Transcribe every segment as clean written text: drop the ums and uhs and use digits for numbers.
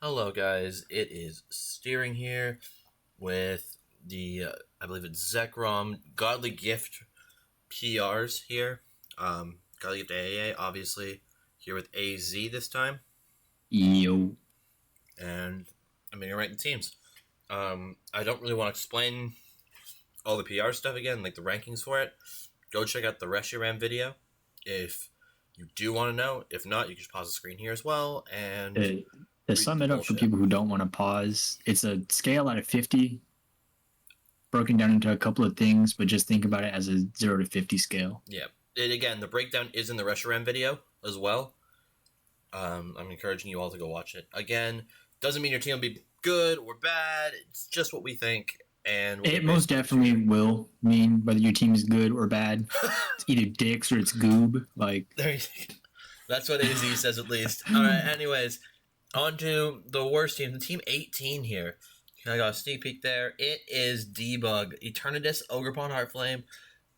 Hello, guys. It is Steering here with the, I believe it's Zekrom Godly Gift PRs here. Godly Gift AAA, obviously, here with AZ this time. Yo. And I'm going to rank the teams. I don't really want to explain all the PR stuff again, like the rankings for it. Go check out the Reshiram video if you do want to know. If not, you can just pause the screen here as well and To sum it up for people who don't want to pause, it's a scale out of 50, broken down into a couple of things, but just think about it as a 0 to 50 scale. Yeah. Again, the breakdown is in the Reshiram video as well. I'm encouraging you all to go watch it. Again, doesn't mean your team will be good or bad. It's just what we think. And it most definitely will mean whether your team is good or bad. It's either dicks or it's goob. That's what AZ says at least. All right, anyways, on to the worst team. The team 18 here. I got a sneak peek there. It is Debug, Eternatus, Ogrepon, Heartflame,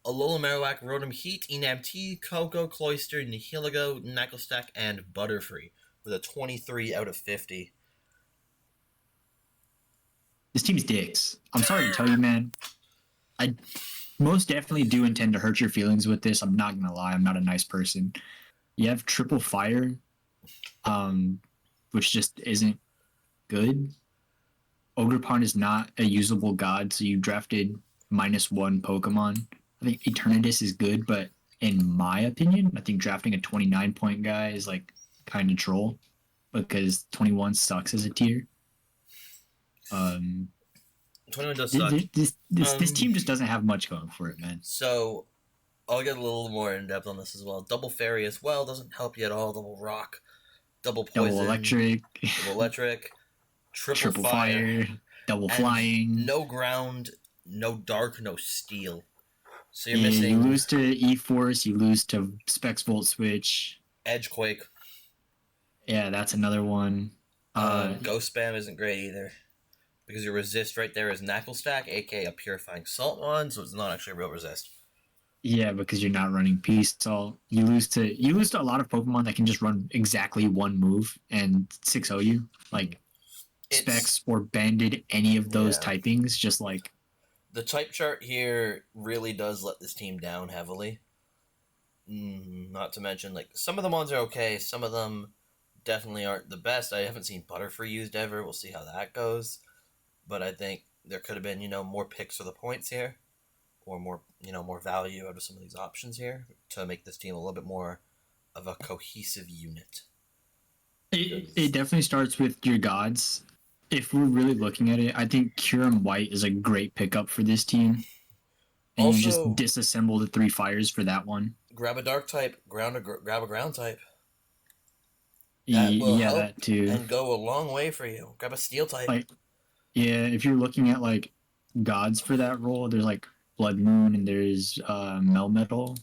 Alola Marowak, Rotom Heat, Enam T, Coco, Cloyster, Nihilego, Knucklestack, and Butterfree with a 23 out of 50. This team's dicks. I'm sorry to tell you, man. I most definitely do intend to hurt your feelings with this. I'm not going to lie. I'm not a nice person. You have Triple Fire, which just isn't good. Ogrepon is not a usable god, so you drafted -1 Pokemon. I think Eternatus is good, but in my opinion, I think drafting a 29-point guy is like kind of troll because 21 sucks as a tier. 21 does suck. This team just doesn't have much going for it, man. So I'll get a little more in depth on this as well. Double Fairy as well doesn't help you at all. Double Rock, Double Poison, Double Electric, Triple Fire, Double Flying. No Ground, no Dark, no Steel. So you're missing. You lose to E-Force, you lose to Specs Volt Switch. Edgequake. Yeah, that's another one. Ghost Spam isn't great either. Because your resist right there is Knucklestack, aka a Purifying Salt one, so it's not actually a real resist. Yeah, because you're not running Peace Salt. You lose to a lot of Pokemon that can just run exactly one move and 6-0 you. Like Specs or Banded, any of those typings, just like... The type chart here really does let this team down heavily. Not to mention, like, some of the ones are okay, some of them definitely aren't the best. I haven't seen Butterfree used ever. We'll see how that goes. But I think there could have been, more picks for the points here, or more, more value out of some of these options here to make this team a little bit more of a cohesive unit. It definitely starts with your gods. If we're really looking at it, I think Kyurem White is a great pickup for this team. And also, you just disassemble the 3 fires for that one. Grab a dark type, grab a ground type. That too. And go a long way for you. Grab a steel type. Yeah, if you're looking at like gods for that role, there's like Blood Moon and there's Melmetal.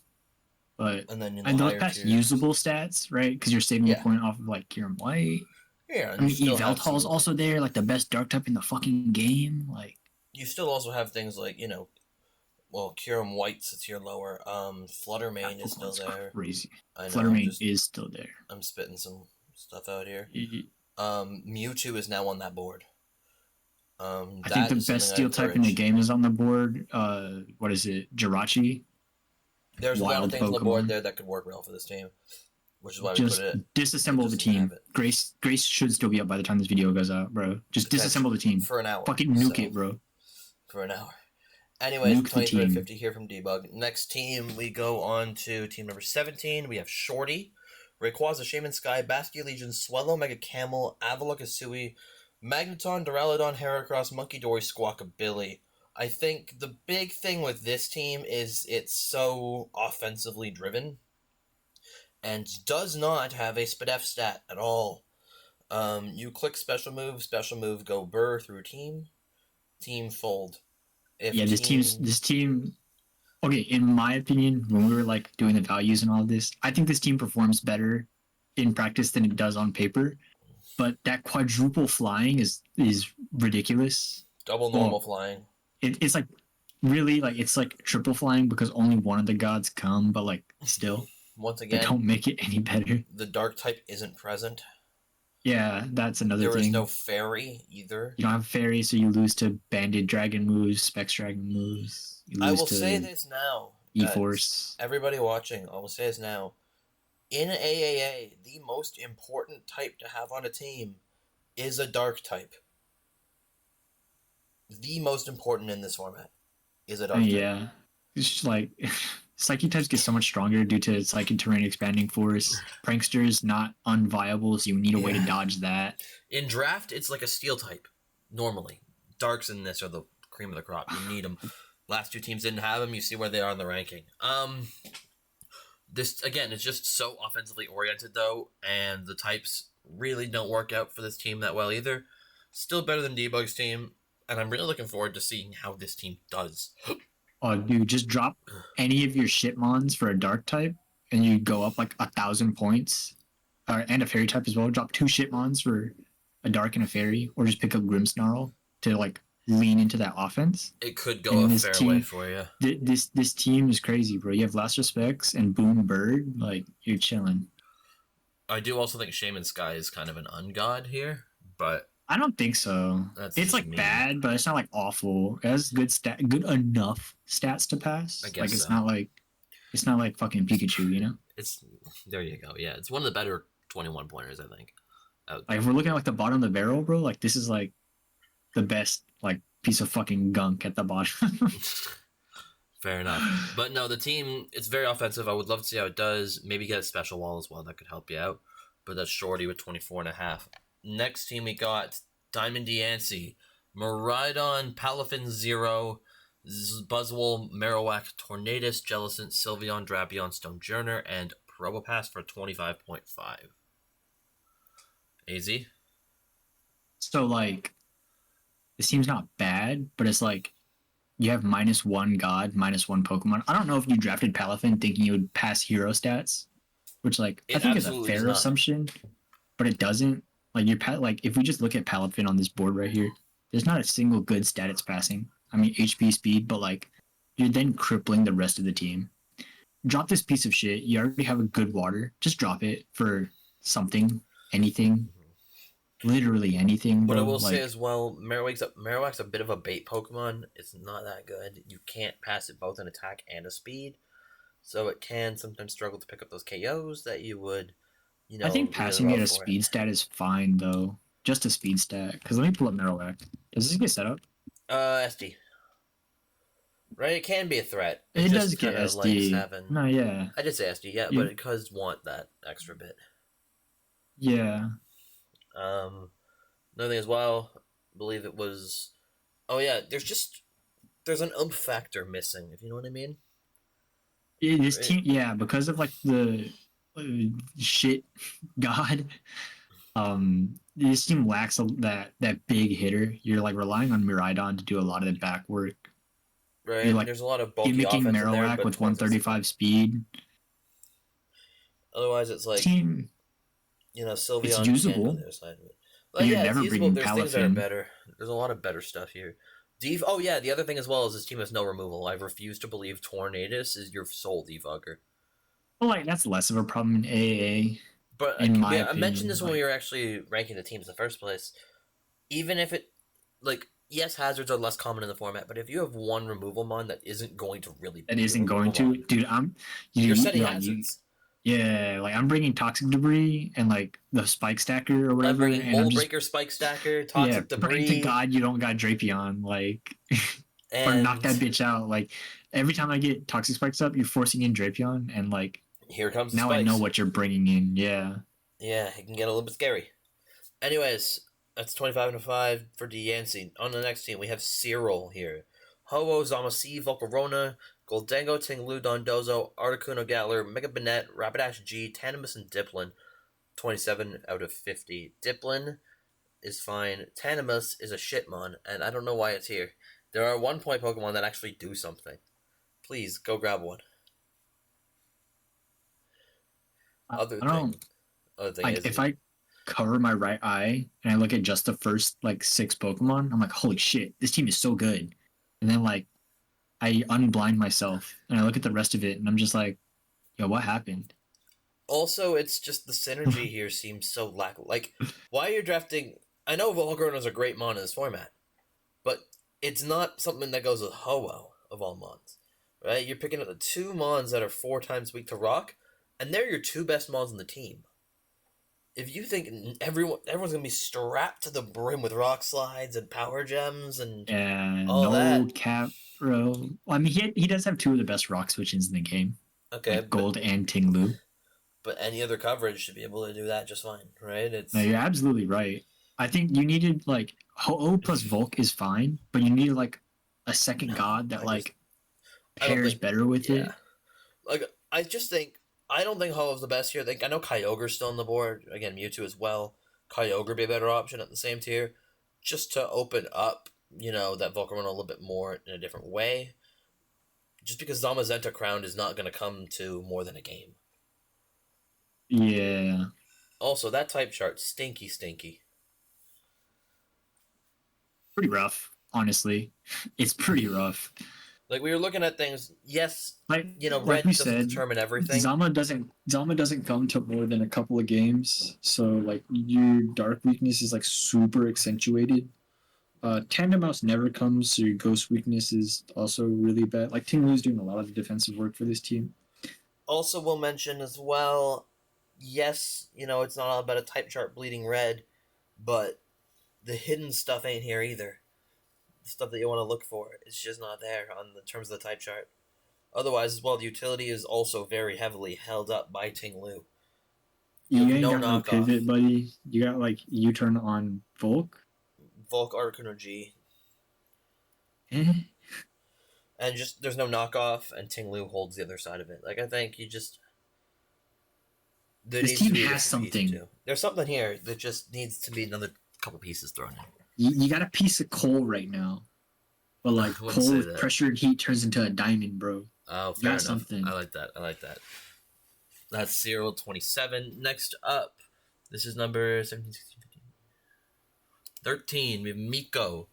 But and those past usable stats, right? Because you're saving a point off of like Kyurem White. Yeah, I mean, Yveltal's also there, like the best dark type in the fucking game. Like you still also have things like Kyurem White sits here lower. Fluttermane is still there. Crazy. Fluttermane is still there. I'm spitting some stuff out here. Mewtwo is now on that board. I think the best steel type in the game is on the board. What is it? Jirachi? There's a lot of things on the board there that could work well for this team, which is why we put it. Disassemble the team. Grace should still be up by the time this video goes out, bro. Just disassemble the team. For an hour. Fucking nuke it, bro. For an hour. Anyways, 23-50 here from Debug. Next team, we go on to team number 17. We have Shorty, Rayquaza, Shaman Sky, Basque Legion, Swellow, Mega Camel, Avalok, Asui, Magneton, Duraludon, Heracross, Munkidori, Squawkabilly. I think the big thing with this team is it's so offensively driven and does not have a SPDF stat at all. You click special move, go burr through team fold. This team. Okay, in my opinion, when we were like doing the values and all of this, I think this team performs better in practice than it does on paper. But that quadruple flying is ridiculous. Double normal flying. It's like really like it's like triple flying because only one of the gods come, but like still. Once again, they don't make it any better. The dark type isn't present. Yeah, that's another There is thing. no fairy either. You don't have fairy, so you lose to banded dragon moves, specs dragon moves. You I lose will say to this now, E-Force. everybody watching, I will say this now. In AAA, the most important type to have on a team is a dark type. The most important in this format is a dark type. Yeah. It's just like psychic types get so much stronger due to psychic terrain expanding force. Prankster's not unviable, so you need a way to dodge that. In draft, it's like a steel type, normally. Darks in this are the cream of the crop. You need them. Last two teams didn't have them. You see where they are in the ranking. This, again, it's just so offensively oriented, though, and the types really don't work out for this team that well either. Still better than Debug's team, and I'm really looking forward to seeing how this team does. Oh, dude, just drop any of your shitmons for a dark type, and you go up like 1,000 points. And a fairy type as well. Drop 2 shitmons for a dark and a fairy, or just pick up Grimmsnarl to like lean into that offense. It could go a fair way for you. This team is crazy, bro. You have Last Respects and Boom Bird. Like, you're chilling. I do also think Shaman Sky is kind of an ungod here, but I don't think so. It's like bad, but it's not like awful. It has good enough stats to pass. I guess like it's so. not like fucking Pikachu, you know? It's there you go. Yeah, it's one of the better 21 pointers, I think. Like if we're looking at like the bottom of the barrel, bro, like this is like the best like piece of fucking gunk at the bottom. Fair enough. But no, the team, it's very offensive. I would love to see how it does. Maybe get a special wall as well. That could help you out. But that's Shorty with 24.5. Next team we got Diamond Diancie, Miraidon, Palafin Zero, Buzzwole, Marowak, Tornadus, Jellicent, Sylveon, Drapion, Stonejourner, and Probopass for 25.5. AZ? So like this team's not bad, but it's like you have -1 God, -1 Pokemon. I don't know if you drafted Palafin thinking you would pass hero stats, which like I think is a fair assumption, but it doesn't. Like like if we just look at Palafin on this board right here, there's not a single good stat it's passing. I mean HP, speed, but like you're then crippling the rest of the team. Drop this piece of shit. You already have a good water. Just drop it for something, anything, literally anything. What I will say as well, Marowak's a bit of a bait Pokemon. It's not that good. You can't pass it both an attack and a speed, so it can sometimes struggle to pick up those KOs that you would. You know, I think passing it a speed stat is fine though. Just a speed stat. Because let me pull up Marowak. Does this get set up? SD. Right, it can be a threat. It does get SD. No, yeah. I did say SD, yeah, but it does want that extra bit. Yeah. Another thing as well, I believe it was. Oh yeah, there's an oomph factor missing. If you know what I mean. This team, yeah, because of like the shit god. This team lacks that big hitter. You're like relying on Miraidon to do a lot of the back work. Right. You're, like, there's a lot of bulky offense in there, Marowak with 135 speed. Otherwise, it's like team. You know, Sylveon It's usable. on the other side of it. Like, you're never bringing There's Palafin. Things that are better. There's a lot of better stuff here. Oh yeah, the other thing as well is this team has no removal. I refuse to believe Tornadus is your sole debugger. Well, like that's less of a problem in AAA. But I mentioned this when we were actually ranking the teams in the first place. Even if it, like, yes, hazards are less common in the format, but if you have one removal mon that isn't going to really, dude, you're setting hazards. Yeah, like I'm bringing toxic debris and like the spike stacker or whatever. I'm bringing mold breaker, spike stacker, toxic debris. To God, you don't got Drapion, like, or knock that bitch out. Like every time I get toxic spikes up, you're forcing in Drapion, and like here comes now spikes. I know what you're bringing in. Yeah, it can get a little bit scary. Anyways, that's 25.5 for Diancie. On the next team, we have Cyril here. Ho-Oh, Zamasu, Volcarona, Goldango, Tinglu, Dondozo, Articuno, Gatler, Mega Banette, Rapidash G, Tanimus, and Dipplin. 27 out of 50. Dipplin is fine. Tanimus is a shitmon, and I don't know why it's here. There are 1-point Pokemon that actually do something. Please, go grab one. Other thing like, is... if I cover my right eye and I look at just the first, like, 6 Pokemon, I'm like, holy shit, this team is so good. And then, like, I unblind myself and I look at the rest of it and I'm just like, yo, what happened? Also, it's just the synergy here seems so lack. Like, why are you drafting? I know Volcarona is a great mon in this format, but it's not something that goes with Ho-Oh of all mons, right? You're picking up the two mons that are 4 times weak to rock, and they're your two best mons in the team. If you think everyone's gonna be strapped to the brim with rock slides and power gems and all No that, cap, bro. Well, I mean, he does have two of the best rock switches in the game, okay, like Gold and Ting Lu. but any other coverage should be able to do that just fine, right? No, It's you're absolutely right. I think you needed like Ho-Oh plus Volk is fine, but you need like a second no, god that I don't pairs think, better with yeah, it. like I just think I don't think Ho is the best here. I know Kyogre's still on the board again, Mewtwo as well. Kyogre be a better option at the same tier, just to open up that Volcarona a little bit more in a different way. Just because Zamazenta Crown is not going to come to more than a game. Yeah, Also, that type chart, stinky, stinky. pretty rough, honestly. It's pretty rough. Like, we were looking at things, yes, Like we red doesn't said, determine everything. Zama doesn't come to more than a couple of games, so like your dark weakness is like super accentuated. Tandem Mouse never comes, so your ghost weakness is also really bad. Like Ting Lu's doing a lot of the defensive work for this team. Also, we'll mention as well, yes, it's not all about a type chart bleeding red, but the hidden stuff ain't here either. The stuff that you want to look for, it's just not there on the terms of the type chart. Otherwise, as well, the utility is also very heavily held up by Ting Lu. You You have ain't no got no knockoff. pivot, buddy. You got like U-turn on Volk. Volk Arc-Energy. Eh. And just, there's no knockoff, and Ting Lu holds the other side of it. Like, I think you just... There This needs team to be a has different piece something. too. There's something here that just needs to be another couple pieces thrown in. You got a piece of coal right now, but like coal with pressure and heat turns into a diamond, bro. Oh, fair enough. Something. I like that. That's Cyril 27. Next up, this is number 17, 16, 15. 13. We have Miko,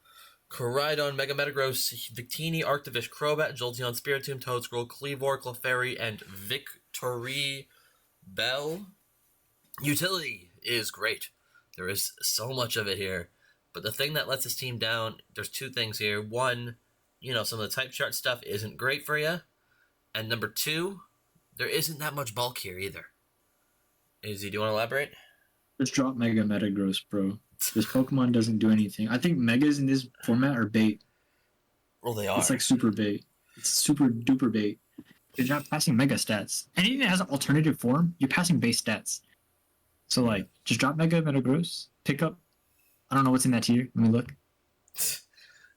Koraidon, Mega Metagross, Victini, Arctovish, Crobat, Jolteon, Spiritomb, Toadscroll, Cleavor, Clefairy, and Victory Bell. Utility is great. There is so much of it here. But the thing that lets this team down, there's two things here. One, some of the type chart stuff isn't great for you. And number two, there isn't that much bulk here either. Izzy, do you want to elaborate? Just drop Mega Metagross, bro. This Pokemon doesn't do anything. I think Megas in this format are bait. Well, they are. It's like super bait. It's super duper bait. You're not passing Mega stats. Anything that has an alternative form, you're passing base stats. So, like, just drop Metagross, pick up. I don't know what's in that tier. Let me look.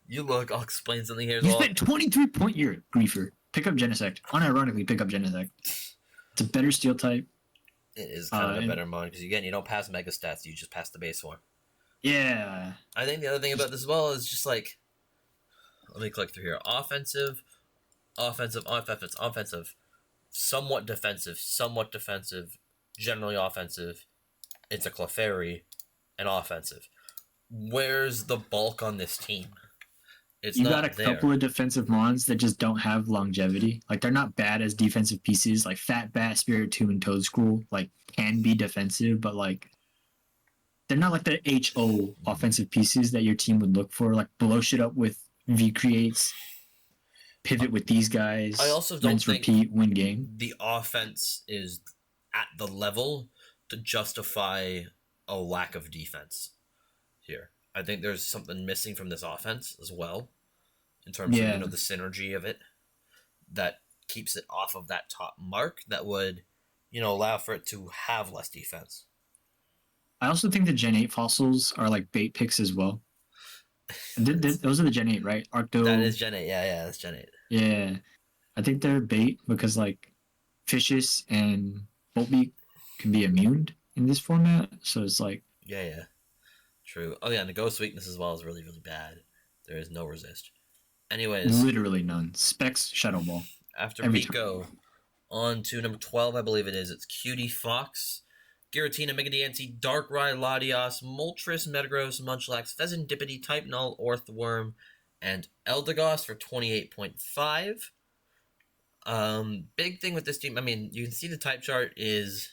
You look, I'll explain something here as well. You spent 23 point year, Griefer. Pick up Genesect. Unironically, pick up Genesect. It's a better steel type. It is kind of a better mod because, again, you don't pass Mega stats, you just pass the base form. Yeah. I think the other thing about this as well is just like, let me click through here. Offensive, somewhat defensive, generally offensive. It's a Clefairy, and offensive. Where's the bulk on this team? It's you not got a there. Couple of defensive mons that just don't have longevity. Like, they're not bad as defensive pieces. Like Fat Bat, Spiritomb, and Toadscroll like can be defensive, but like they're not like the HO offensive pieces that your team would look for. Like blow shit up with V creates, pivot with these guys. I also don't think repeat, win game. The offense is at the level to justify a lack of defense here. I think there's something missing from this offense as well, in terms of the synergy of it that keeps it off of that top mark that would, allow for it to have less defense. I also think the Gen 8 fossils are like bait picks as well. Those are the Gen 8, right? Arcto. That is Gen 8. Yeah, that's Gen 8. Yeah. I think they're bait because like Fishes and Volbeat can be immune in this format. So it's like... Yeah. True. Oh, yeah, and the Ghost weakness as well is really, really bad. There is no resist. Anyways. Literally none. Specs, Shadow Ball. After Miko, on to number 12, I believe it is. It's Cutie Fox, Giratina, Mega Diancie, Darkrai, Latios, Moltres, Metagross, Munchlax, Pheasantipity, Type Null, Orthworm, and Eldegoss for 28.5. Big thing with this team, I mean, you can see the type chart is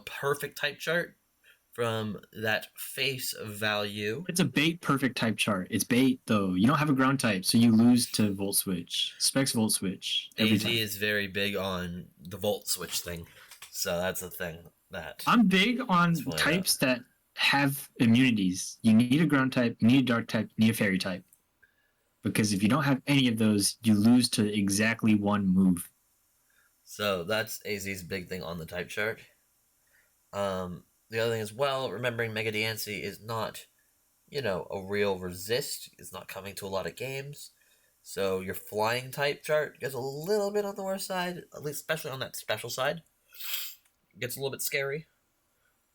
perfect type chart from that face value. It's a bait perfect type chart. It's bait though. You don't have a ground type, so you lose to Volt Switch. Specs Volt Switch every AZ time. is very big on the Volt Switch thing, so that's the thing that I'm big on types that have immunities. You need a ground type, you need a dark type, you need a fairy type. Because if you don't have any of those, you lose to exactly one move. So that's AZ's big thing on the type chart. The other thing as well, remembering Mega Diancie is not, a real resist. It's not coming to a lot of games. So your flying type chart gets a little bit on the worst side, at least especially on that special side. It gets a little bit scary.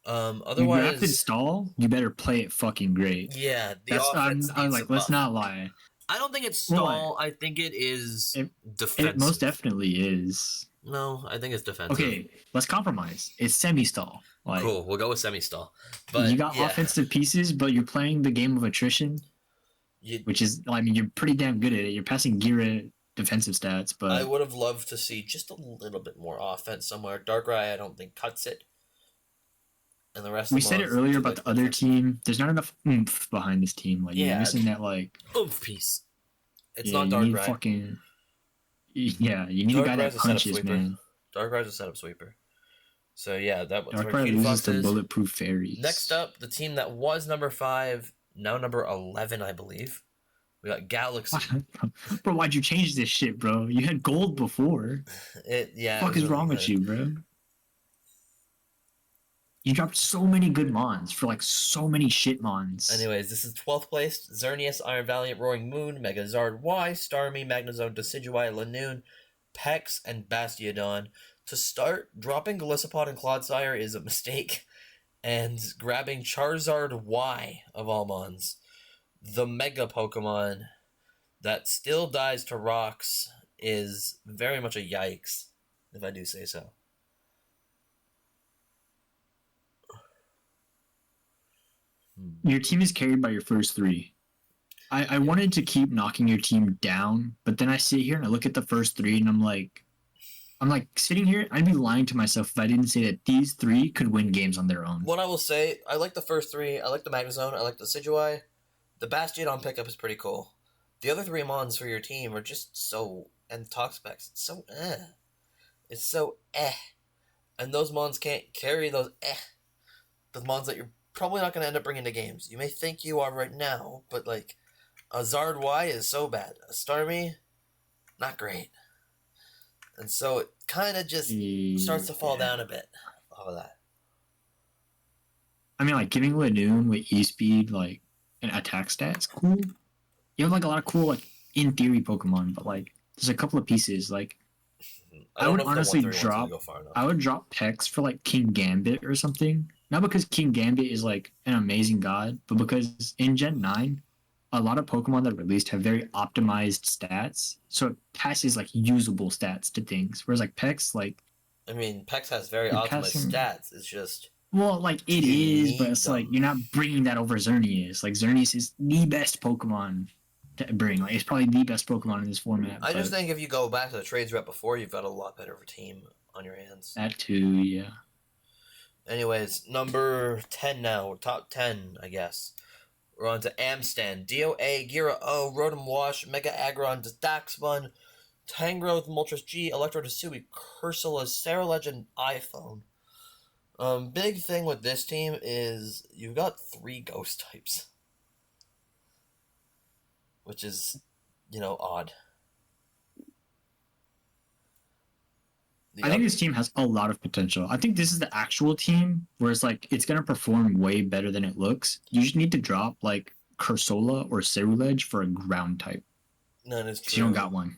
Otherwise, you drafted stall, you better play it fucking great. Yeah, the offense I'm like, let's not lie. I don't think it's stall. I think it is defensive. It most definitely is. No, I think it's defensive. Okay, let's compromise. It's semi-stall. Like, cool, we'll go with semi-stall. But you got offensive pieces, but you're playing the game of attrition, which is, you're pretty damn good at it. You're passing Gira defensive stats, but I would have loved to see just a little bit more offense somewhere. Darkrai, I don't think cuts it. And the rest. We said it earlier about the other team. There's not enough oomph behind this team. You're missing that oomph piece. It's not Darkrai. You need a guy that punches, man. Darkrai's a setup sweeper. So yeah, that was Darkrai loses to bulletproof fairies. Next up, the team that was number 5, now number 11, I believe. We got Galaxy. Bro, why'd you change this shit, bro? You had gold before. What the fuck is wrong with you, bro? You dropped so many good mons for so many shit mons. Anyways, this is 12th place. Xerneas, Iron Valiant, Roaring Moon, Megazard Y, Starmie, Magnezone, Decidueye, Lanoon, Pex, and Bastiodon. To start, dropping Golisopod and Clodsire is a mistake, and grabbing Charizard Y of all mons, the Mega Pokemon that still dies to rocks, is very much a yikes, if I do say so. Your team is carried by your first 3. I wanted to keep knocking your team down, but then I sit here and I look at the first 3 and I'm like sitting here, I'd be lying to myself if I didn't say that these 3 could win games on their own. What I will say, I like the first 3. I like the Magnezone. I like the Decidueye. The Bastiodon pickup is pretty cool. The other 3 mons for your team are just so... And Toxapex, it's so eh. It's so eh. And those mons can't carry those eh. The mons that you're probably not going to end up bringing to games. You may think you are right now, but a Zard Y is so bad. A Starmie, not great. And so it kind of just starts to fall down a bit off of that. I mean, giving Lanoon with E-Speed, and attack stats, cool. You have, a lot of cool, in theory Pokemon, but, there's a couple of pieces, I would honestly drop... I would drop Pex for, King Gambit or something. Not because King Gambit is, an amazing god, but because in Gen 9, a lot of Pokemon that are released have very optimized stats, so it passes, usable stats to things. Whereas, Pex, Pex has very optimized stats. It's just... Well, it is, but it's you're not bringing that over Xerneas. Xerneas is the best Pokemon to bring. It's probably the best Pokemon in this format. I just think if you go back to the trades rep before, you've got a lot better of a team on your hands. That too, yeah. Anyways, number 10 now. Top 10, I guess. We're on to Amstan, DOA, Gira O, Rotom Wash, Mega Aggron, Daxbun, Tangrowth, Moltres G, Electro Desui, Cursula, Sarah Legend, iPhone. Big thing with this team is you've got 3 ghost types. Which is, odd. I think this team has a lot of potential. I think this is the actual team where it's it's going to perform way better than it looks. You just need to drop Cursola or Ceruledge for a ground type. That is true. You don't got one.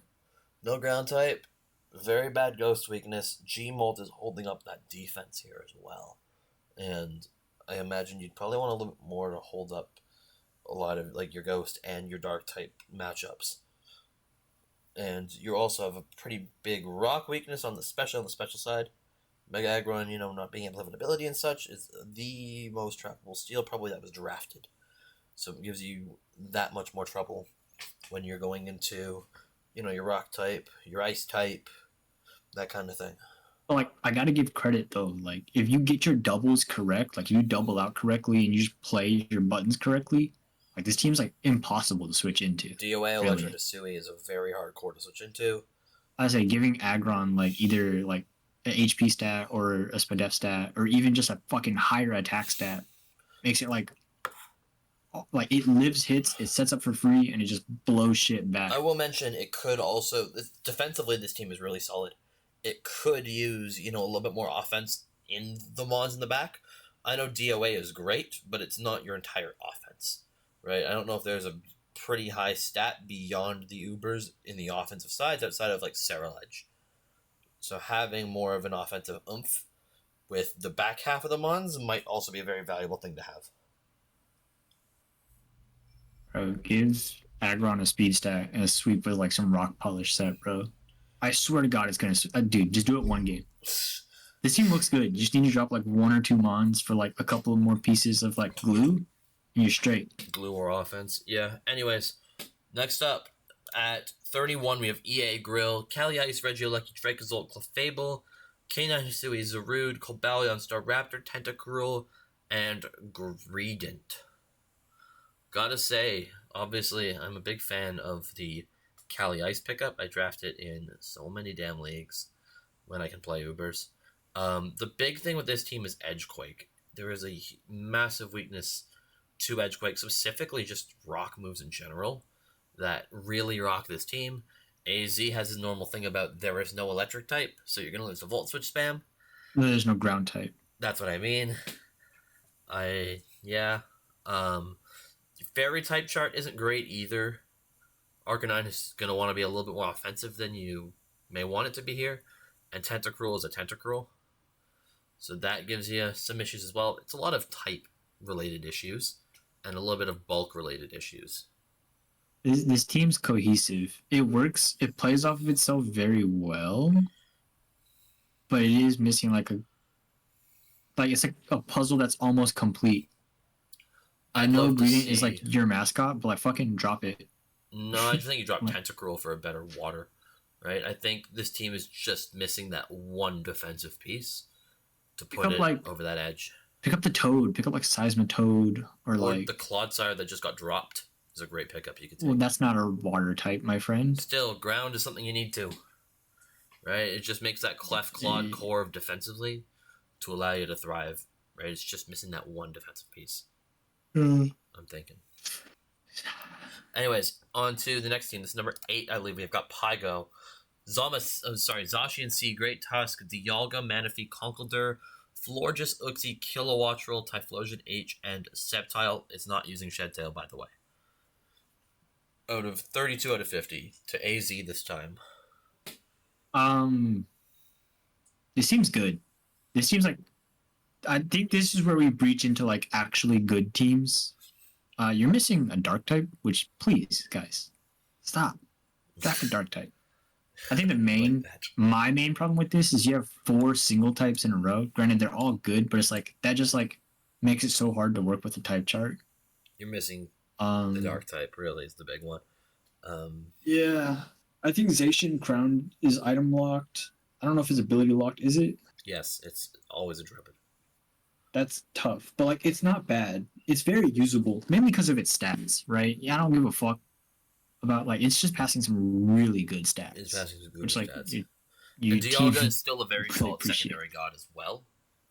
No ground type. Very bad ghost weakness. G-Molt is holding up that defense here as well. And I imagine you'd probably want a little bit more to hold up a lot of your ghost and your dark type matchups. And you also have a pretty big rock weakness on the special side. Mega Aggron, not being able to have an ability and such, is the most trappable steel probably that was drafted. So it gives you that much more trouble when you're going into, your rock type, your ice type, that kind of thing. But like, I gotta give credit though. Like, if you get your doubles correct, like you double out correctly and you just play your buttons correctly, like this team's like impossible to switch into. DOA Electro Really, to Sui is a very hard core to switch into. I say giving Aggron like either like an HP stat or a SPDF stat or even just a fucking higher attack stat makes it like it lives hits, it sets up for free, and it just blows shit back. I will mention it could also defensively. This team is really solid. It could use a little bit more offense in the Mons in the back. I know DOA is great, but it's not your entire offense, right? I don't know if there's a pretty high stat beyond the Ubers in the offensive sides outside of like Ledge. So having more of an offensive oomph with the back half of the Mons might also be a very valuable thing to have. Bro, give Aggron a speed stat and a sweep with like some rock polish set, bro. I swear to God, it's gonna. Dude, just do it one game. This team looks good. You just need to drop like 1 or 2 Mons for like a couple of more pieces of like glue, and you're straight. Glue or offense, yeah. Anyways, next up at 31, we have EA Grill, Cali Ice, Regieleki, Dracozolt, Clefable, K9 Hisui, Zarude, Cobalion, Staraptor, Tentacruel, and Greedent. Gotta say, obviously, I'm a big fan of the Cali Ice pickup. I draft it in so many damn leagues when I can play Ubers. The big thing with this team is Edgequake. There is a massive weakness to Edgequake, specifically just rock moves in general, that really rock this team. AZ has his normal thing about there is no electric type, so you're going to lose the Volt Switch spam. There's no ground type. That's what I mean. Fairy type chart isn't great either. Arcanine is going to want to be a little bit more offensive than you may want it to be here. And Tentacruel is a Tentacruel. So that gives you some issues as well. It's a lot of type-related issues and a little bit of bulk-related issues. This team's cohesive. It works. It plays off of itself very well. But it is missing like it's like a puzzle that's almost complete. I know Greedent is like your mascot, but like fucking drop it. No, I just think you drop Tentacruel for a better water, right? I think this team is just missing that one defensive piece to put it like, over that edge. Pick up the Toad. Pick up like Seismitoad or like the Clodsire that just got dropped is a great pickup you could take. Well, that's not a water type, my friend. Still, ground is something you need to, right? It just makes that Clef Clawed core of defensively to allow you to thrive, right? It's just missing that one defensive piece. I'm thinking. Anyways, on to the next team. This is number 8, I believe. We've got Pygo, Zacian C, Great Tusk, Dialga, Manaphy, Conkeldurr, Florges, Uxie, Kilowattrel, Typhlosion H, and Sceptile. It's not using Shed Tail, by the way. Out of 32 out of 50 to AZ this time. This seems good. This seems like I think this is where we breach into like actually good teams. You're missing a dark type, which please, guys, stop. Draft a dark type. I think my main problem with this is you have 4 single types in a row. Granted, they're all good, but it's like that just like makes it so hard to work with the type chart. You're missing the dark type. Really, is the big one. Yeah, I think Zacian Crown is item locked. I don't know if it's ability locked. Is it? Yes, it's always a Druid. That's tough, but like it's not bad. It's very usable, mainly because of its stats, right? Yeah, I don't give a fuck about like it's just passing some really good stats. It's passing some good which, stats. Like, Dialga is still a very solid secondary god as well.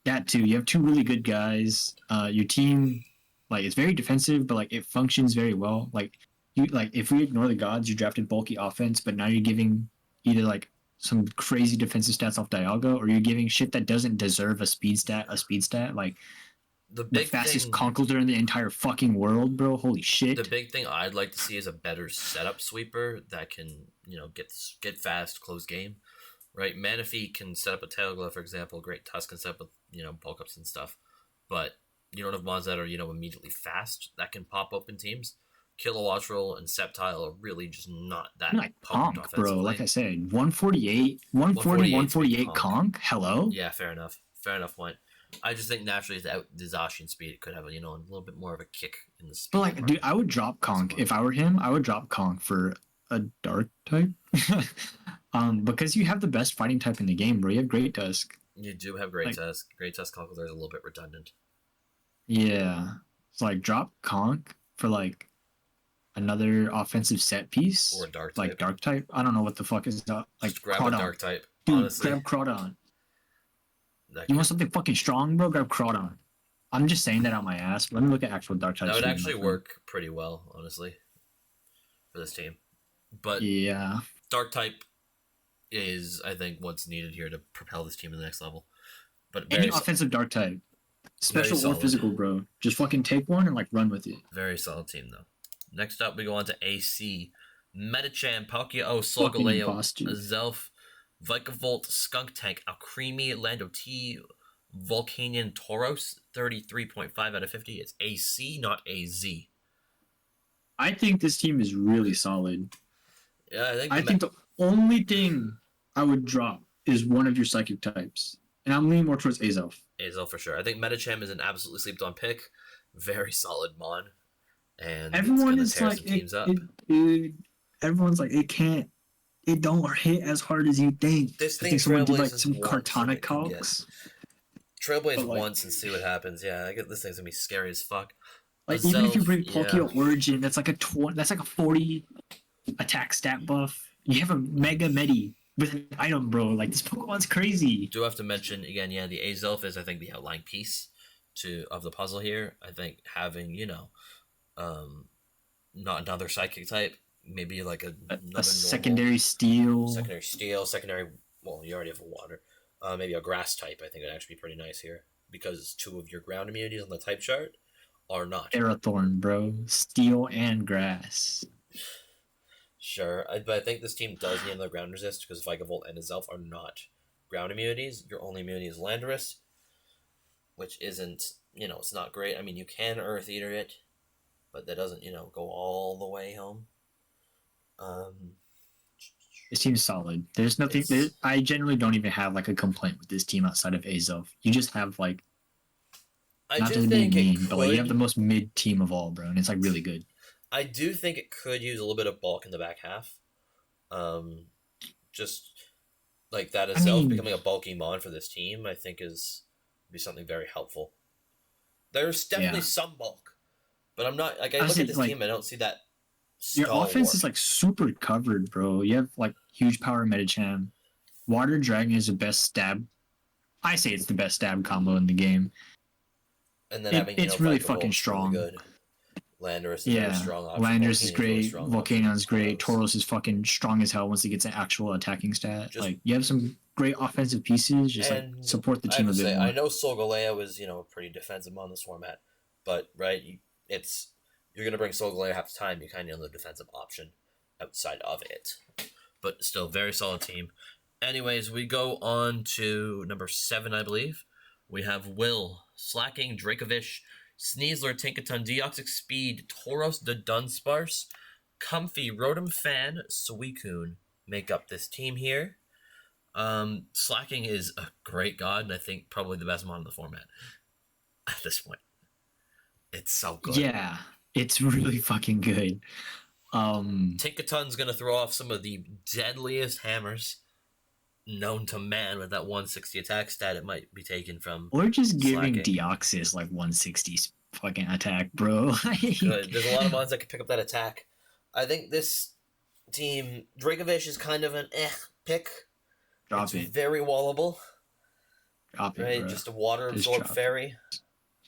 That too. You have 2 really good guys. Your team, like, it's very defensive, but like it functions very well. Like if we ignore the gods, you drafted bulky offense, but now you're giving either like some crazy defensive stats off Dialga, or you're giving shit that doesn't deserve a speed stat, like the fastest Conkeldurr in the entire fucking world, bro. Holy shit. The big thing I'd like to see is a better setup sweeper that can, get fast, close game, right? Manaphy can set up a Tailglow, for example. Great Tusk can set up with, bulk ups and stuff. But you don't have mons that are, immediately fast that can pop up in teams. Kilowattrel and Sceptile are really just not that potent offensively. Bro, like I said, 148 conk? Hello? Yeah, fair enough point. I just think naturally the Zacian speed could have a little bit more of a kick in the speed. But like, dude, I would drop conk if I were him. I would drop conk for a dark type. Because you have the best fighting type in the game, bro. You have Great Tusk. You do have Great Like, Tusk. Great Tusk Conkeldurr is a little bit redundant. yeah. It's like drop Conk for like another offensive set piece. Or Dark like type. Dark type. I don't know what the fuck is that. Like Just grab Crawdon. a Dark type. Dude, honestly. grab Crawdon. You want something fucking strong, bro? Grab Crawdon. I'm just saying that out my ass. Let me look at actual Dark types. That would actually work pretty well, honestly, for this team. But yeah, Dark type is, I think, what's needed here to propel this team to the next level. But any offensive Dark type, special or physical, bro. Just fucking take one and like run with it. Very solid team, though. Next up, we go on to AC. Metachan, Palkia, Solgaleo, Zelf, Vikavolt, Skunk Tank, Alcremie, Lando T, Volcanion, Tauros, 33.5 out of 50. It's AC, not AZ. I think this team is really solid. Yeah, I think the only thing I would drop is one of your psychic types. And I'm leaning more towards Azelf. Azelf for sure. I think Metacham is an absolutely slept on pick. Very solid mon. And everyone is like, everyone's like, it don't hit as hard as you think. This thing someone did like some Cartonic calcs. Trailblaze once and see what happens. Yeah, I get this thing's gonna be scary as fuck. Like even if you bring Palkia Origin, that's like a 40 attack stat buff. You have a Mega Medi with an item, bro. Like this Pokemon's crazy. Do have to mention again, yeah, the Azelf is I think the outlying piece of the puzzle here. I think having, not another psychic type, maybe like a secondary steel. Well, you already have a water. Maybe a grass type, I think would actually be pretty nice here. Because 2 of your ground immunities on the type chart are not. Aerothorn, bro. Steel and grass. Sure, but I think this team does need another ground resist because Vikavolt and Azelf are not ground immunities. Your only immunity is Landorus, which isn't, it's not great. I mean, you can Earth Eater it, but that doesn't, go all the way home. It seems solid. There's nothing. I generally don't even have like a complaint with this team outside of Azelf. You just have like. I just think but like you have the most mid team of all, bro, and it's like really good. I do think it could use a little bit of bulk in the back half. Just like that Azelf becoming a bulky mon for this team, I think be something very helpful. There's definitely some bulk, but I'm not like I look at this team, I don't see that. Your offense is like super covered, bro. You have like huge power Metacham. Water Dragon is the best stab. I say it's the best stab combo in the game. And then it's really fucking strong. Really good. Landorus is very strong. Landorus is great. Volcanion's great. Tauros is fucking strong as hell once he gets an actual attacking stat. Like you have some great offensive pieces. Just like support the team a bit more. I know Solgaleo is pretty defensive on this format, but you're gonna bring Solgaleo half the time. You kind of need a defensive option outside of it, but still very solid team. Anyways, we go on to number 7, I believe. We have Will, Slacking, Dracovish, Sneasler, Tinkaton, Deoxic Speed, Tauros, the Dunsparce, Comfy, Rotom Fan, Suicune make up this team here. Slacking is a great god, and I think probably the best mon in the format at this point. It's so good. Yeah, it's really fucking good. Tinkaton's gonna throw off some of the deadliest hammers known to man with that 160 attack stat. It might be taken from or just giving Deoxys like 160 fucking attack, bro. Good. There's a lot of mons that can pick up that attack. I think this team Dracovish is kind of an pick. It's very wallable. Drop it, right? Bro. Just a water absorb fairy.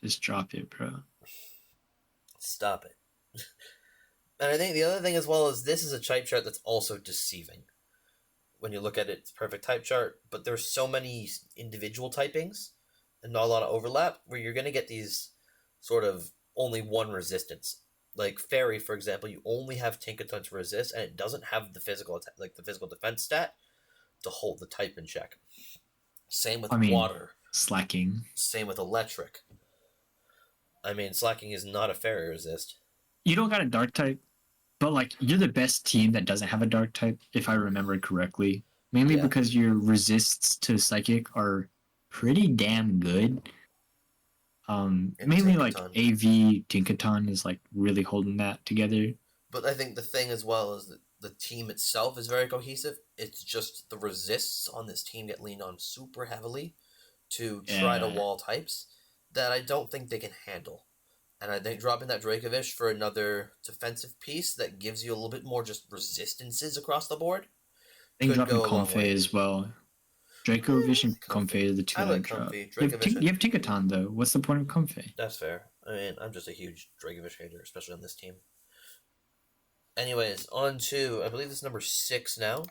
Just drop it, bro. Stop it. And I think the other thing as well is this is a type chart that's also deceiving. When you look at it, it's a perfect type chart, but there's so many individual typings and not a lot of overlap where you're going to get these sort of only one resistance. Like Fairy, for example, you only have Tinkaton to resist, and it doesn't have the physical the physical defense stat to hold the type in check. Same with water. Slacking. Same with electric. Slacking is not a Fairy resist. You don't got a dark type, but like you're the best team that doesn't have a dark type, if I remember correctly. Mainly because your resists to psychic are pretty damn good. Mainly Tinkaton. Like AV Tinkaton is like really holding that together. But I think the thing as well is that the team itself is very cohesive. It's just the resists on this team get leaned on super heavily to try to wall types that I don't think they can handle. And I think dropping that Dracovish for another defensive piece that gives you a little bit more just resistances across the board. I think dropping Comfey as well. Dracovish and Comfey are the two that drop. You have Tinkaton, though. What's the point of Comfey? That's fair. I mean, I'm just a huge Dracovish hater, especially on this team. Anyways, on to, I believe this is number 6 now.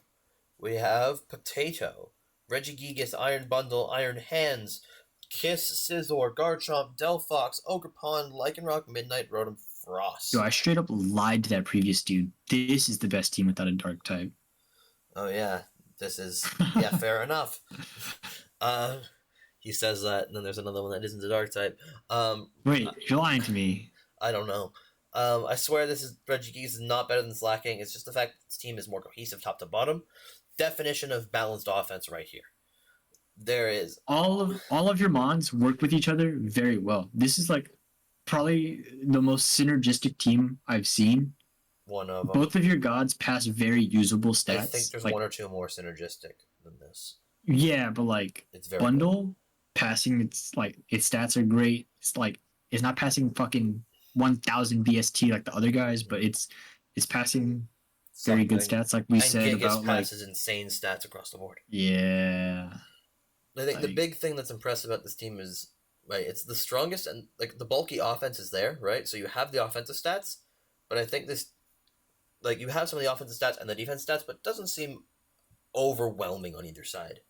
We have Potato, Regigigas, Iron Bundle, Iron Hands, Kiss, Scizor, Garchomp, Delphox, Ogerpon, Lycanroc, Midnight, Rotom, Frost. Yo, I straight up lied to that previous dude. This is the best team without a dark type. Oh, yeah. This is, yeah, fair enough. He says that, and then there's another one that isn't a dark type. Wait, you're lying to me. I don't know. I swear this is Regigigas is not better than Slacking. It's just the fact that this team is more cohesive top to bottom. Definition of balanced offense right here. There is all of your mons work with each other very well. This is like probably the most synergistic team I've seen. One of them. Both of your gods pass very usable stats. I think there's one or two more synergistic than this. Yeah, but like it's very bundle good. Passing, its stats are great. It's not passing fucking 1000 BST like the other guys, but it's passing very good stats, like we said about passes insane stats across the board. Yeah. I think the big thing that's impressive about this team is, right, it's the strongest and like the bulky offense is there, right? So you have the offensive stats, but I think this, like, you have some of the offensive stats and the defense stats, but it doesn't seem overwhelming on either side,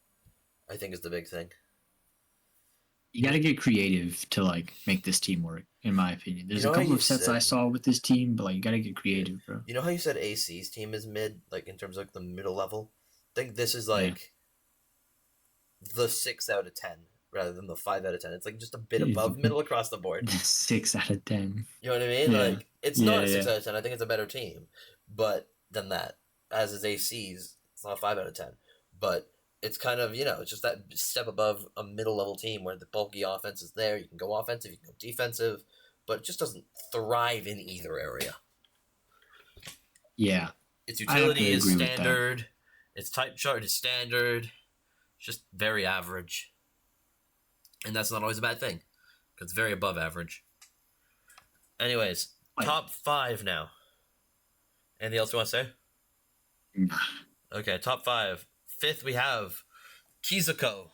I think is the big thing. You got to get creative to like make this team work, in my opinion. There's a couple of sets I saw with this team, but like you got to get creative, bro. You know how you said AC's team is mid, like in terms of like the middle level? I think this is like the 6 out of 10 rather than the 5 out of 10. It's like just a bit above middle across the board. 6 out of 10. You know what I mean? Yeah. Like it's not a 6 out of 10. I think it's a better team, but than that, as is AC's, it's not a 5 out of 10. But it's kind of, you know, it's just that step above a middle level team where the bulky offense is there. You can go offensive, you can go defensive, but it just doesn't thrive in either area. Yeah. Its utility is standard. Its type chart is standard. Just very average. And that's not always a bad thing, because it's very above average. Anyways, top 5 now. Anything else you want to say? Nah. Okay, top 5. 5th, we have Kizuko,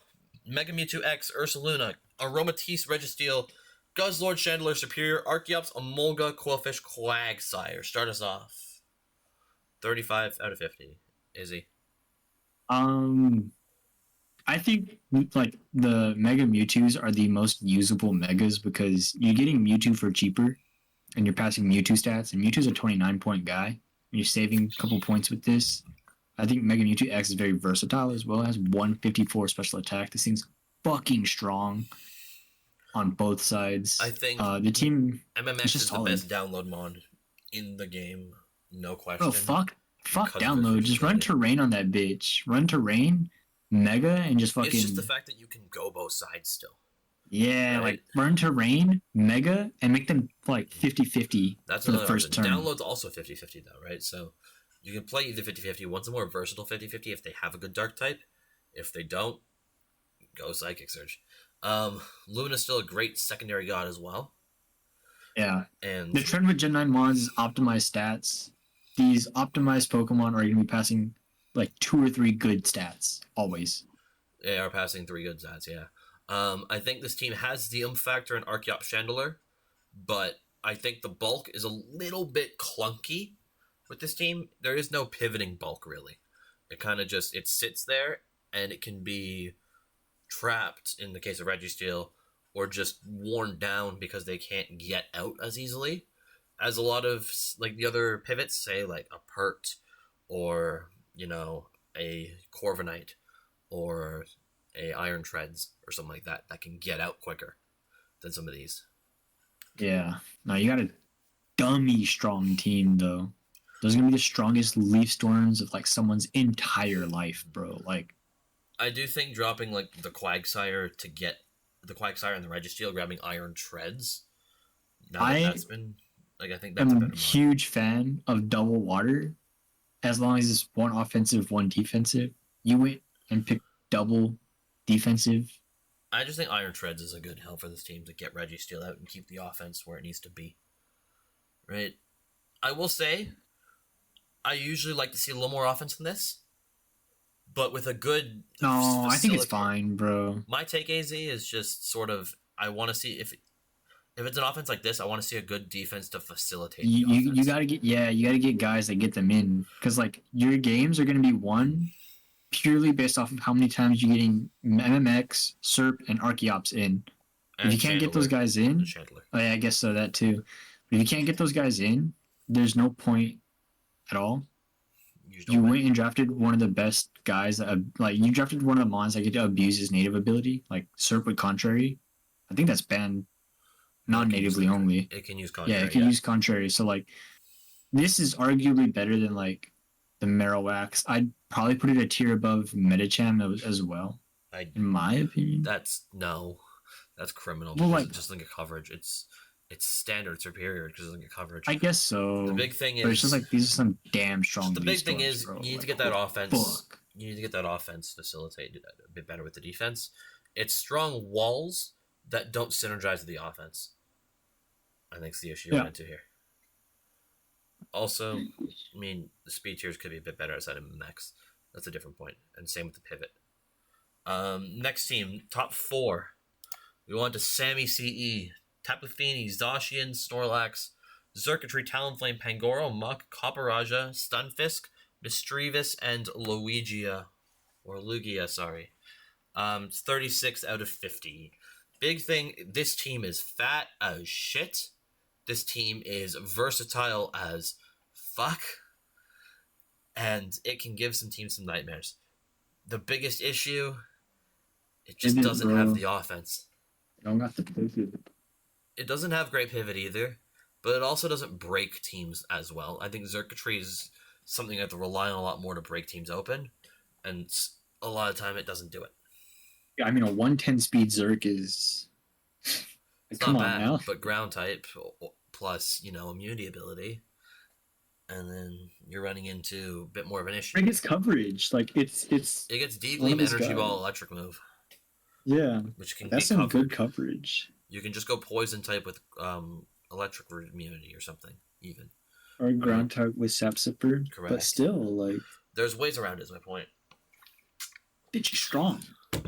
Mega Mewtwo X, Ursaluna, Aromatisse, Registeel, Guzzlord, Chandelure, Superior, Archeops, Emolga, Quillfish, Quagsire. Start us off. 35 out of 50. Izzy. I think like the Mega Mewtwo's are the most usable Megas because you're getting Mewtwo for cheaper and you're passing Mewtwo stats, and Mewtwo's a 29-point guy. And you're saving a couple points with this. I think Mega Mewtwo X is very versatile as well. It has 154 special attack. This thing's fucking strong on both sides. I think the team MMX is the best download mod in the game. No question. Oh, fuck download. Just run terrain on that bitch. Run terrain, Mega, and just fucking... It's just the fact that you can go both sides still. Yeah, right? Like run terrain, Mega, and make them like 50-50 for the first turn. Download's also 50-50 though, right? So you can play either 50-50. One's a more versatile 50-50 if they have a good dark type. If they don't, go Psychic Surge. Luna's still a great secondary god as well. Yeah. And the trend with Gen 9 mons is optimized stats. These optimized Pokemon are going to be passing like 2 or 3 good stats, always. They are passing 3 good stats, yeah. I think this team has the factor in Archeops Chandelure, but I think the bulk is a little bit clunky with this team. There is no pivoting bulk, really. It kind of just, it sits there, and it can be trapped, in the case of Registeel, or just worn down because they can't get out as easily as a lot of, like, the other pivots, say, like a Pert, or, you know, a Corviknight, or a Iron Treads, or something like that, that can get out quicker than some of these. Yeah. No, you got a dummy strong team, though. Those are going to be the strongest Leaf Storms of, like, someone's entire life, bro. Like, I do think dropping, like, the Quagsire to get the Quagsire and the Registeel, grabbing Iron Treads, now that that's been, like, I think that's a better huge fan of Double Water as long as it's one offensive, one defensive. You went and picked double defensive. I just think Iron Treads is a good help for this team to get Reggie Steele out and keep the offense where it needs to be. Right? I will say, I usually like to see a little more offense than this, but with a good. No, I think it's fine, bro. My take, AZ, is just sort of I want to see if it's an offense like this, I want to see a good defense to facilitate. You gotta get guys that get them in, because like your games are gonna be won purely based off of how many times you're getting MMX, SERP, and Archeops in. And if you can't get those guys in, oh yeah, I guess so, that too. But if you can't get those guys in, there's no point at all. You went and drafted one of the best guys that you drafted one of the mons that get to abuse his native ability, like SERP with Contrary. I think that's banned non-natively only. It can use Contrary. Yeah, it can use Contrary. So like, this is arguably better than like the Marowak. I'd probably put it a tier above Metacham as well. In my opinion, that's criminal. Well, like, just look at coverage. It's standard superior because it doesn't get coverage. I guess so. The big thing is, but it's just like these are some damn strong. The big thing is, you need to get that offense. You need to get that offense facilitated a bit better with the defense. It's strong walls that don't synergize with the offense. I think it's the issue we're into here. Also, I mean, the speed tiers could be a bit better outside of MX. That's a different point. And same with the pivot. Next team, top 4. We want to Sammy CE, Tapu Fini, Zacian, Snorlax, Xurkitree, Talonflame, Pangoro, Muck, Copperaja, Stunfisk, Mischievous, and Lugia, sorry. 36 out of 50. Big thing, this team is fat as shit. This team is versatile as fuck. And it can give some teams some nightmares. The biggest issue, it just doesn't have the offense. I don't got the pivot. It doesn't have great pivot either, but it also doesn't break teams as well. I think Xurkitree is something you have to rely on a lot more to break teams open, and a lot of time it doesn't do it. Yeah, I mean, a 110 speed Zerk is... It's not bad, now. But ground type plus, immunity ability, and then you're running into a bit more of an issue. It gets coverage. Like, it gets Deep Gleam, Energy Ball, Electric Move. Yeah. Which can that's some good coverage. You can just go Poison type with Electric immunity or something, even. Or ground type with Sap Sipper. Correct. But still, like... There's ways around it, is my point. Bitch, strong.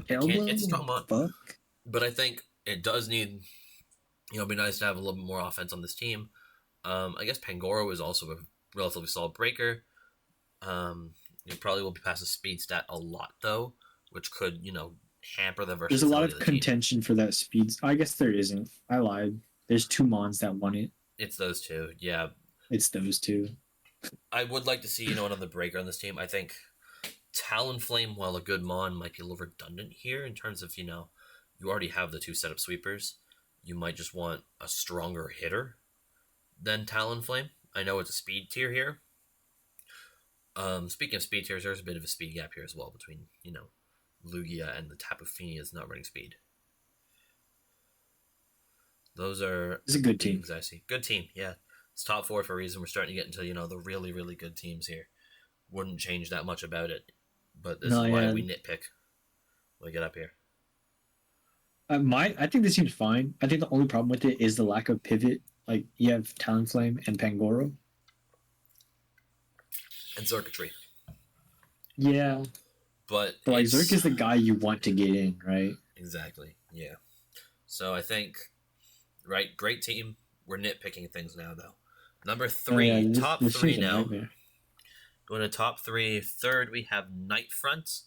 It's strong mod. Fuck. But I think it does need... it'd be nice to have a little bit more offense on this team. I guess Pangoro is also a relatively solid breaker. You probably will be past the speed stat a lot, though, which could, hamper the versatility. There's a lot of the contention team. For that speed. I guess there isn't. I lied. There's 2 mons that won it. It's those 2, yeah. It's those 2. I would like to see, another breaker on this team. I think Talonflame, while a good mon, might be a little redundant here in terms of, you already have the 2 setup sweepers. You might just want a stronger hitter than Talonflame. I know it's a speed tier here. Speaking of speed tiers, there's a bit of a speed gap here as well between, Lugia and the Tapu Fini is not running speed. Those are... It's a good team. I see. Good team, yeah. It's top 4 for a reason. We're starting to get into, the really, really good teams here. Wouldn't change that much about it. But this is why we nitpick when we get up here. I think this seems fine. I think the only problem with it is the lack of pivot. Like, you have Talonflame and Pangoro. And Xurkitree. Yeah. But like, Zerk is the guy you want to get in, right? Exactly, yeah. So I think, right, great team. We're nitpicking things now, though. Number 3, top 3 now. Going to top 3. Third, we have Nightfront.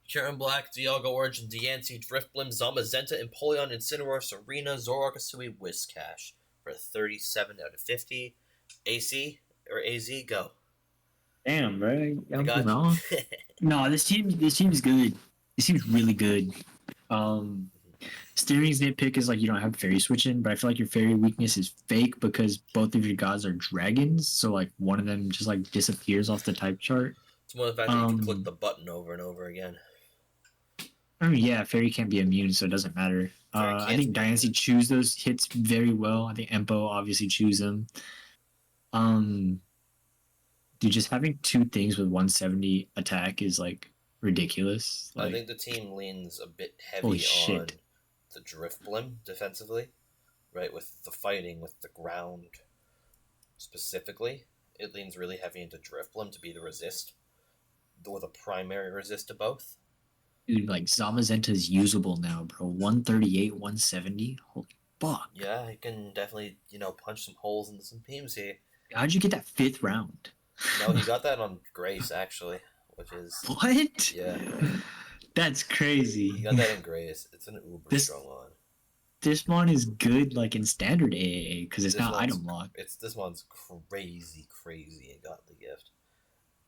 Kieran Black, Dialga Origin, Diancie, Driftblim, Zamazenta, Empoleon, Incineroar, Serena, Zoroark, Asui, Whiscash for 37 out of 50. AC or AZ, go. Damn, bro. No, this team's good. This team's really good. Steering's nitpick is like you don't have fairy switching, but I feel like your fairy weakness is fake because both of your gods are dragons, so like one of them just like disappears off the type chart. It's more the fact that you can click the button over and over again. I mean, yeah, fairy can't be immune, so it doesn't matter. I think Diancie chews those hits very well. I think Empo obviously chews them. dude, just having two things with 170 attack is like ridiculous. I Like, think the team leans a bit holy heavy on shit. the drift blim defensively, right? With the fighting, with the ground specifically. It leans really heavy into drift blim to be the resist, with a primary resist to both. Dude, like Zamazenta's usable now, bro. 138, 170. Holy fuck. Yeah, he can definitely, punch some holes into some teams here. How'd you get that fifth round? No, he got that on Grace, actually, which is... What? Yeah. That's crazy. He got that in Grace. It's an uber This strong one. this one is good like in standard AAA because it's not item lock. This one's crazy, crazy and got the gift.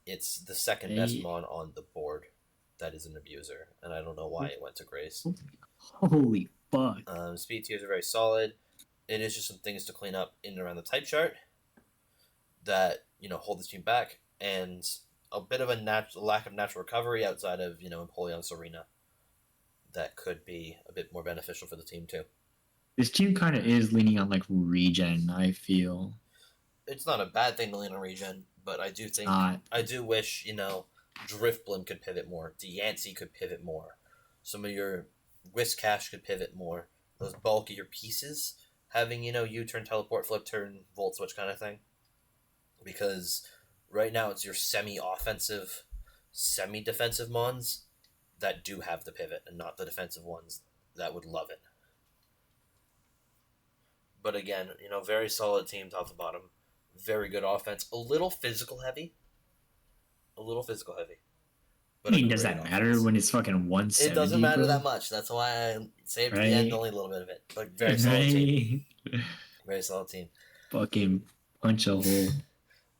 It's the second best mon on the board that is an abuser, and I don't know why it went to Grace. Holy fuck. Speed tiers are very solid. It is just some things to clean up in and around the type chart that, hold this team back, and a bit of a lack of natural recovery outside of, Empoleon Serena that could be a bit more beneficial for the team too. This team kind of is leaning on like regen, I feel. It's not a bad thing to lean on regen, but I do wish, Driftblim could pivot more. Deancey could pivot more. Some of your Whiscash could pivot more. Those bulkier pieces having, U-turn, teleport, flip turn, volt switch kind of thing. Because right now it's your semi-offensive, semi-defensive mons that do have the pivot and not the defensive ones that would love it. But again, very solid team top to bottom. Very good offense. A little physical heavy. But does that matter when it's fucking 170? It doesn't matter bro? that much. That's why I saved the end only a little bit of it. But very solid team. Very solid team. Fucking punch a hole.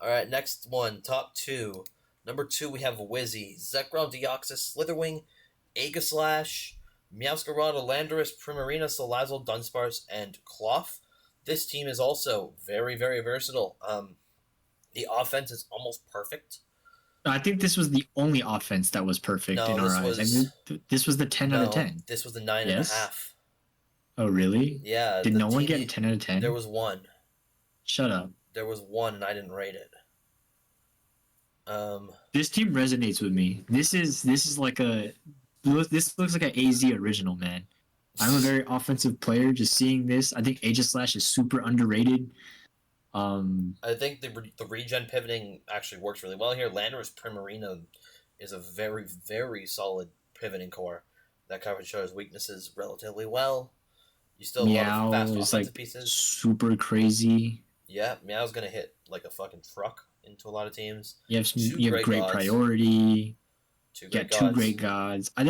Alright, next one. Top 2. Number 2, we have Wizzy, Zekrom, Deoxys, Slitherwing, Aegislash, Meowscarada, Landorus, Primarina, Salazzle, Dunsparce, and Cloth. This team is also very, very versatile. The offense is almost perfect. I think this was the only offense that was perfect in our eyes. This was the 10 out of 10. This was the 9.5. Oh, really? Yeah. Did no one get a 10 out of 10? There was one. Shut up. There was one, and I didn't rate it. This team resonates with me. This looks like an AZ original, man. I'm a very offensive player. Just seeing this, I think Aegislash is super underrated. I think the regen pivoting actually works really well here. Landorus Primarina is a very, very solid pivoting core that covers each other's weaknesses relatively well. You still have a lot of fast offensive pieces. Super crazy. Yeah, Meow's gonna hit like a fucking truck into a lot of teams. You have great priority. Two great gods. I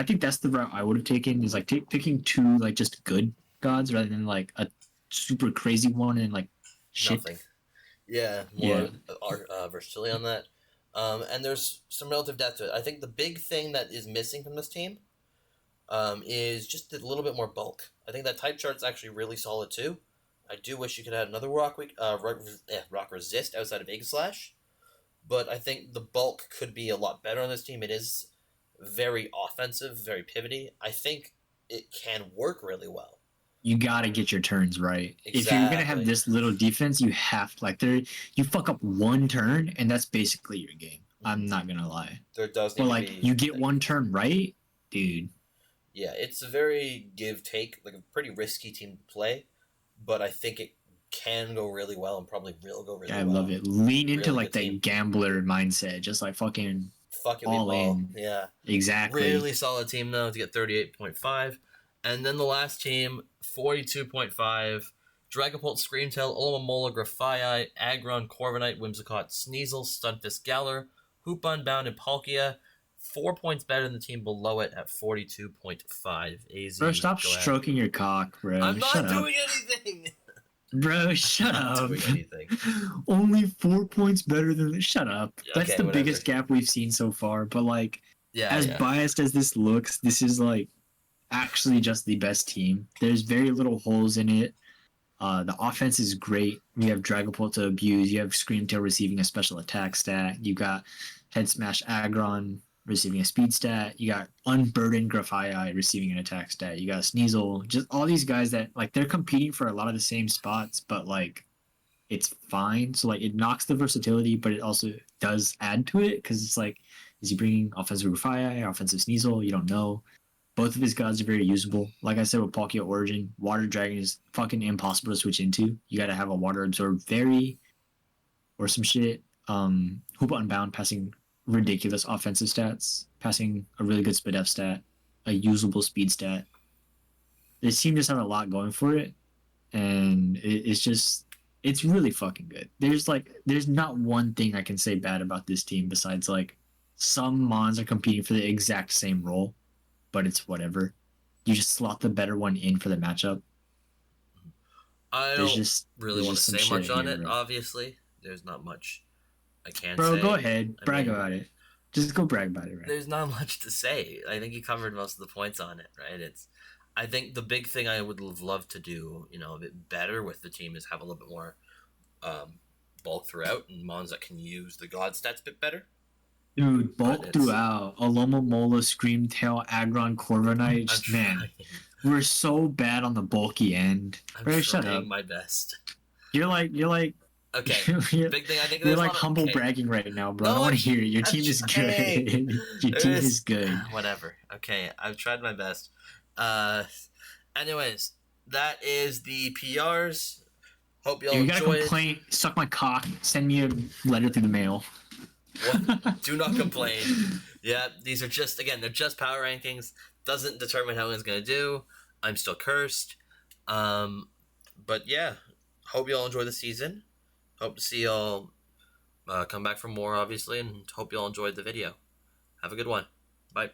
think that's the route I would have taken. Is like picking two like just good gods rather than like a super crazy one and like shit. Nothing. Yeah, more versatility on that. And there's some relative depth to it. I think the big thing that is missing from this team is just a little bit more bulk. I think that type chart's actually really solid too. I do wish you could add another rock resist outside of Aegislash, but I think the bulk could be a lot better on this team. It is very offensive, very pivoty. I think it can work really well. You gotta get your turns right. Exactly. If you're gonna have this little defense, you have to you fuck up one turn and that's basically your game. I'm not gonna lie. There does need to be, you get one turn right, dude. Yeah, it's a very give-take, like a pretty risky team to play, but I think it can go really well and probably will go really well. I love it. Lean into like that gambler mindset, just like fucking all in. Yeah, exactly. Really solid team though to get 38.5, and then the last team 42.5. Dragapult, Screamtail, Olomomola, Grafaiai, Aggron, Corviknight, Whimsicott, Sneasel, Stunfisk, Galar, Hoop Unbound, and Palkia. 4 points better than the team below it at 42.5. AZ. Bro, stop stroking your cock, bro. I'm not doing anything. Bro, shut up. Doing anything. Only 4 points better than shut up. That's the whatever. biggest gap we've seen so far. But like, biased as this looks, this is like actually just the best team. There's very little holes in it. The offense is great. We have Dragapult to abuse. You have Screamtail receiving a special attack stat. You got Head Smash Aggron receiving a speed stat. You got Unburdened Grafaiai receiving an attack stat. You got Sneasel. Just all these guys that like they're competing for a lot of the same spots, but like it's fine. So like it knocks the versatility, but it also does add to it because it's like, is he bringing offensive Rufai, offensive Sneasel? You don't know. Both of his gods are very usable. Like I said with Palkia Origin, Water Dragon is fucking impossible to switch into. You got to have a Water Absorb Fairy or some shit. Hoopa Unbound passing ridiculous offensive stats, passing a really good Speed F stat, a usable speed stat. This team just have a lot going for it, and it's really fucking good. There's not one thing I can say bad about this team besides like some mons are competing for the exact same role, but it's whatever. You just slot the better one in for the matchup. I don't really want to say much on it. Bro. Obviously, there's not much I can say. Bro, go ahead, brag about it. Just go brag about it. Right? There's not much to say. I think you covered most of the points on it. Right? I think the big thing I would have loved to do, a bit better with the team is have a little bit more bulk throughout and mons that can use the god stats a bit better. Dude, bulk throughout. Alomomola, Screamtail, Aggron, Corviknight. Man, we're so bad on the bulky end. I'm trying my best. You're like okay. Big thing I think you're like humble bragging right now, bro. No, I don't want to hear it. Your team is good. Your team is good. Whatever. Okay, I've tried my best. Anyways, that is the PRs. Hope y'all enjoyed. You got a complaint? Suck my cock. Send me a letter through the mail. What? Do not complain. Yeah, these are just, again, they're just power rankings. Doesn't determine how it's going to do. I'm still cursed. But yeah, hope y'all enjoy the season. Hope to see y'all come back for more, obviously, and hope y'all enjoyed the video. Have a good one. Bye.